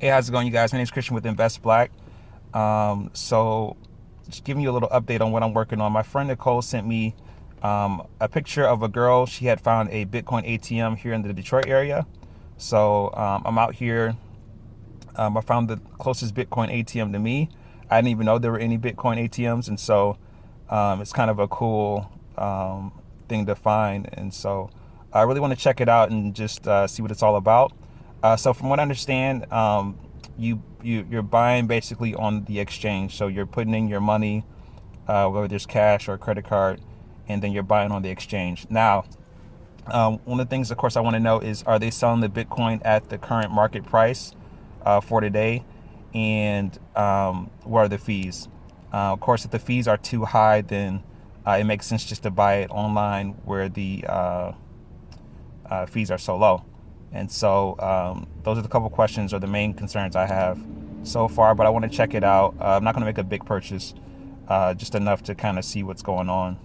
Hey, how's it going, you guys? My name is Christian with Invest Black. So just giving you a little update on what I'm working on. My friend Nicole sent me a picture of a girl. She had found a Bitcoin ATM here in the Detroit area. So I'm out here. I found the closest Bitcoin ATM to me. I didn't even know there were any Bitcoin ATMs, and so it's kind of a cool thing to find. And so I really want to check it out and just see what it's all about. So from what I understand, you're buying basically on the exchange. So you're putting in your money, whether there's cash or a credit card, and then you're buying on the exchange. Now, one of the things, of course, I want to know is, are they selling the Bitcoin at the current market price for today? And what are the fees? Of course, if the fees are too high, then it makes sense just to buy it online where the fees are so low. And so those are the couple questions or the main concerns I have so far, but I want to check it out. I'm not going to make a big purchase, just enough to kind of see what's going on.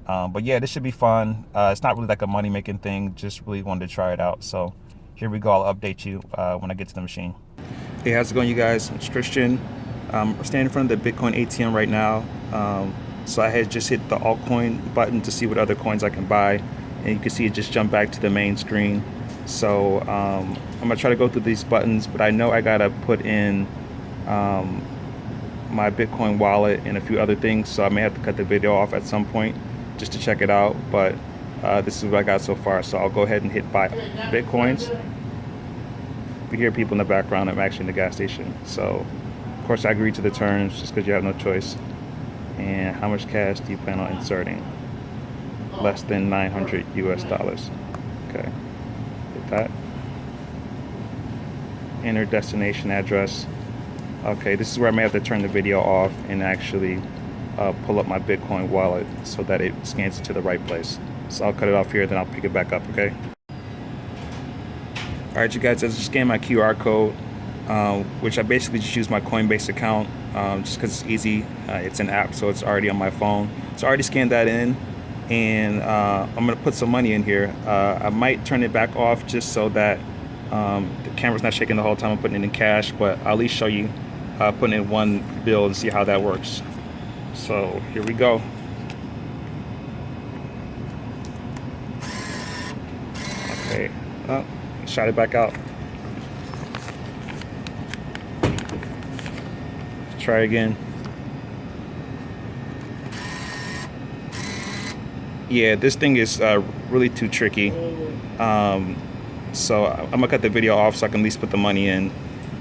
But yeah, this should be fun. It's not really like a money making thing, just really wanted to try it out. So here we go. I'll update you when I get to the machine. Hey, how's it going, you guys? It's Christian. I'm standing in front of the Bitcoin ATM right now. So I had just hit the altcoin button to see what other coins I can buy. And you can see it just jumped back to the main screen. So I'm gonna try to go through these buttons, but I know I gotta put in my Bitcoin wallet and a few other things. So I may have to cut the video off at some point just to check it out. But this is what I got so far. So I'll go ahead and hit buy Bitcoins. If you hear people in the background, I'm actually in the gas station. So of course I agree to the terms just because you have no choice. And how much cash do you plan on inserting? Less than 900 US dollars. Okay, hit that. Enter destination address. Okay, this is where I may have to turn the video off and actually pull up my Bitcoin wallet so that it scans it to the right place. So I'll cut it off here, then I'll pick it back up, okay? All right, you guys, I just scanned my QR code, which I basically just use my Coinbase account just because it's easy. It's an app, so it's already on my phone. So I already scanned that in, and I'm gonna put some money in here. I might turn it back off just so that the camera's not shaking the whole time I'm putting it in cash, but I'll at least show you putting in one bill and see how that works. So here we go. Okay, shot it back out. Try again. Yeah, this thing is really too tricky. So I'm gonna cut the video off so I can at least put the money in,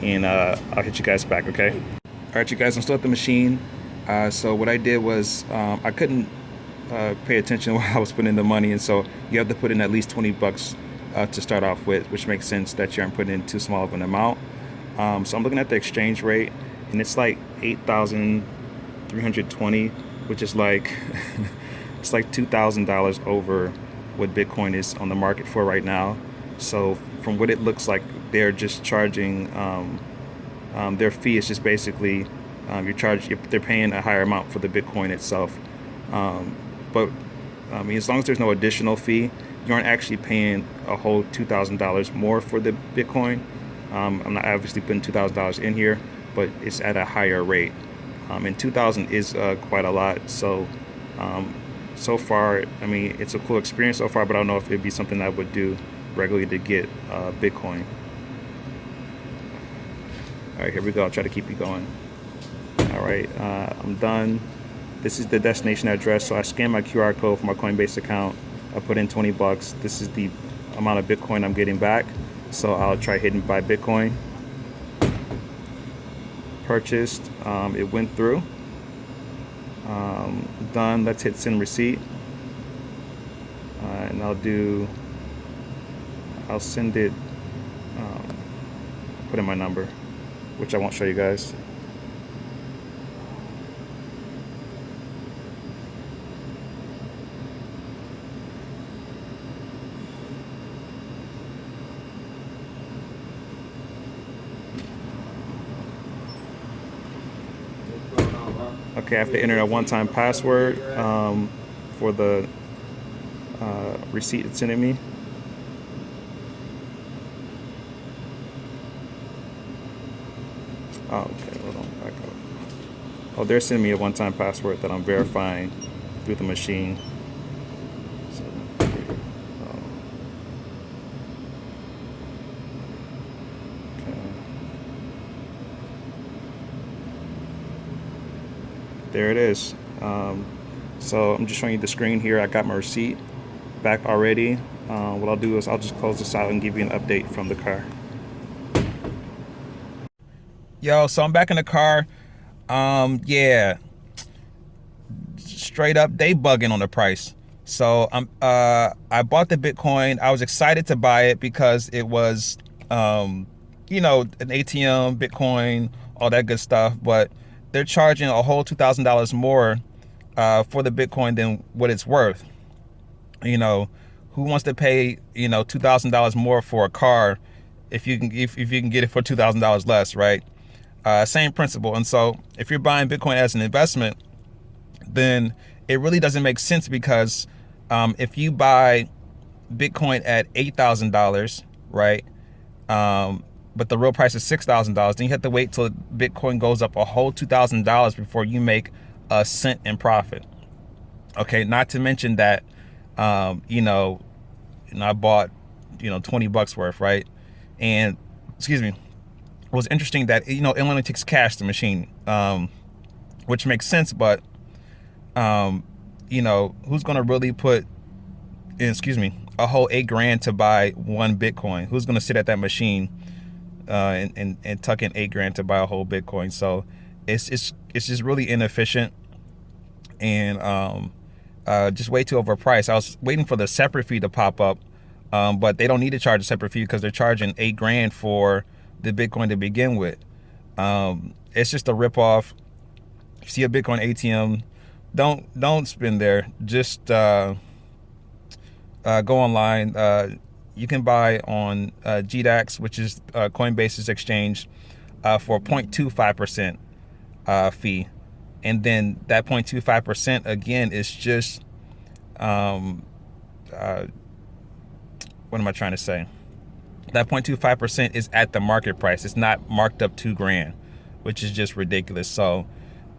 and I'll hit you guys back, okay? All right, you guys, I'm still at the machine. So what I did was I couldn't pay attention while I was putting in the money, and so you have to put in at least 20 bucks to start off with, which makes sense that you aren't putting in too small of an amount. So I'm looking at the exchange rate, and it's like 8,320, which is like it's like $2,000 over what Bitcoin is on the market for right now. So from what it looks like, they're just charging their fee is just basically they're paying a higher amount for the Bitcoin itself. But I mean, as long as there's no additional fee, you aren't actually paying a whole $2,000 more for the Bitcoin. I'm not obviously putting $2,000 in here, but it's at a higher rate. And 2,000 is quite a lot. So so far, I mean, it's a cool experience so far, but I don't know if it'd be something I would do regularly to get Bitcoin. All right, here we go. I'll try to keep you going. All right, I'm done. This is the destination address. So I scanned my QR code for my Coinbase account. I put in 20 bucks. This is the amount of Bitcoin I'm getting back. So I'll try hitting buy Bitcoin. Purchased. It went through. Done. Let's hit send receipt. And I'll send it, put in my number, which I won't show you guys. Okay, I have to enter a one-time password for the receipt it's sending me. Oh, okay, hold on, back up. Oh, they're sending me a one-time password that I'm verifying through the machine. So, um, okay. There it is. So I'm just showing you the screen here. I got my receipt back already. What I'll do is I'll just close this out and give you an update from the car. Yo, so I'm back in the car. Yeah, straight up, they bugging on the price. So I bought the Bitcoin. I was excited to buy it because it was, you know, an ATM, Bitcoin, all that good stuff. But they're charging a whole $2,000 more for the Bitcoin than what it's worth. You know, who wants to pay, you know, $2,000 more for a car if you can if you can get it for $2,000 less, right? Same principle. And so if you're buying Bitcoin as an investment, then it really doesn't make sense because if you buy Bitcoin at $8,000, right? But the real price is $6,000, then you have to wait till Bitcoin goes up a whole $2,000 before you make a cent in profit. Okay, not to mention that, you know, I bought, you know, 20 bucks worth, right? And excuse me, it was interesting that, you know, it only takes cash, the machine, which makes sense, but you know, who's gonna really put in, excuse me, a whole $8 grand to buy one Bitcoin? Who's gonna sit at that machine and tuck in $8 grand to buy a whole Bitcoin? So it's just really inefficient and just way too overpriced. I was waiting for the separate fee to pop up, but they don't need to charge a separate fee because they're charging $8 grand for the Bitcoin to begin with. It's just a ripoff. You see a Bitcoin ATM, don't spend there. Just go online. You can buy on GDAX, which is Coinbase's exchange, for 0.25% fee, and then that 0.25% again is just what am I trying to say? That 0.25% is at the market price. It's not marked up $2 grand, which is just ridiculous. So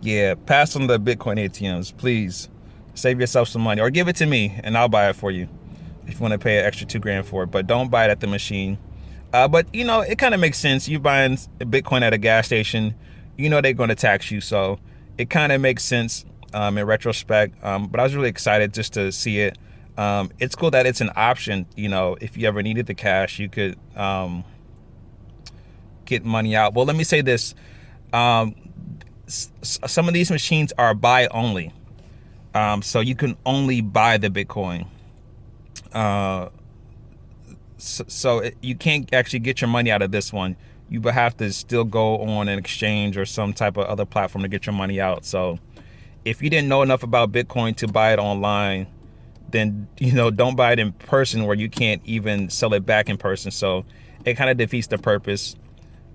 yeah, pass on the Bitcoin ATMs, please. Save yourself some money or give it to me and I'll buy it for you if you want to pay an extra $2 grand for it. But don't buy it at the machine. But you know, it kind of makes sense. You buying Bitcoin at a gas station, you know they're going to tax you, so it kind of makes sense in retrospect. But I was really excited just to see it. It's cool that it's an option. You know, if you ever needed the cash, you could get money out. Well, let me say this. Some of these machines are buy only. So you can only buy the Bitcoin. So you can't actually get your money out of this one. You would have to still go on an exchange or some type of other platform to get your money out. So if you didn't know enough about Bitcoin to buy it online, then, you know, don't buy it in person where you can't even sell it back in person. So it kind of defeats the purpose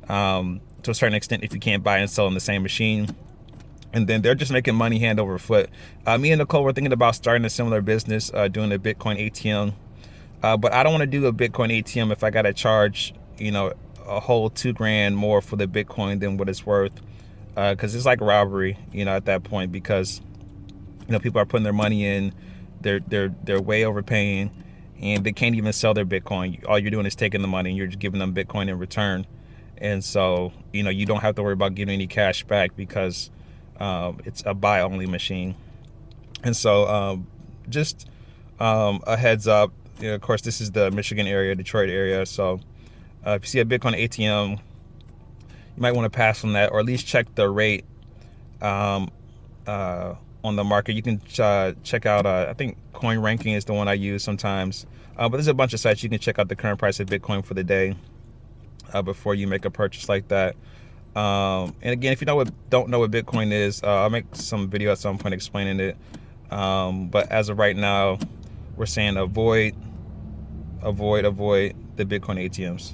to a certain extent if you can't buy and sell in the same machine. And then they're just making money hand over foot. Me and Nicole were thinking about starting a similar business, doing a Bitcoin ATM. But I don't want to do a Bitcoin ATM if I got to charge, you know, a whole $2 grand more for the Bitcoin than what it's worth. Because it's like robbery, you know, at that point, because, you know, people are putting their money in, they're way overpaying, and they can't even sell their Bitcoin. All you're doing is taking the money and you're just giving them Bitcoin in return. And so, you know, you don't have to worry about getting any cash back because it's a buy only machine. And so just a heads up, you know, of course, this is the Michigan area, Detroit area. So if you see a Bitcoin ATM, you might want to pass on that, or at least check the rate on the market. You can check out, I think Coin Ranking is the one I use sometimes. But there's a bunch of sites you can check out the current price of Bitcoin for the day before you make a purchase like that. And again, if you don't know what Bitcoin is, I'll make some video at some point explaining it. But as of right now, we're saying avoid the Bitcoin ATMs.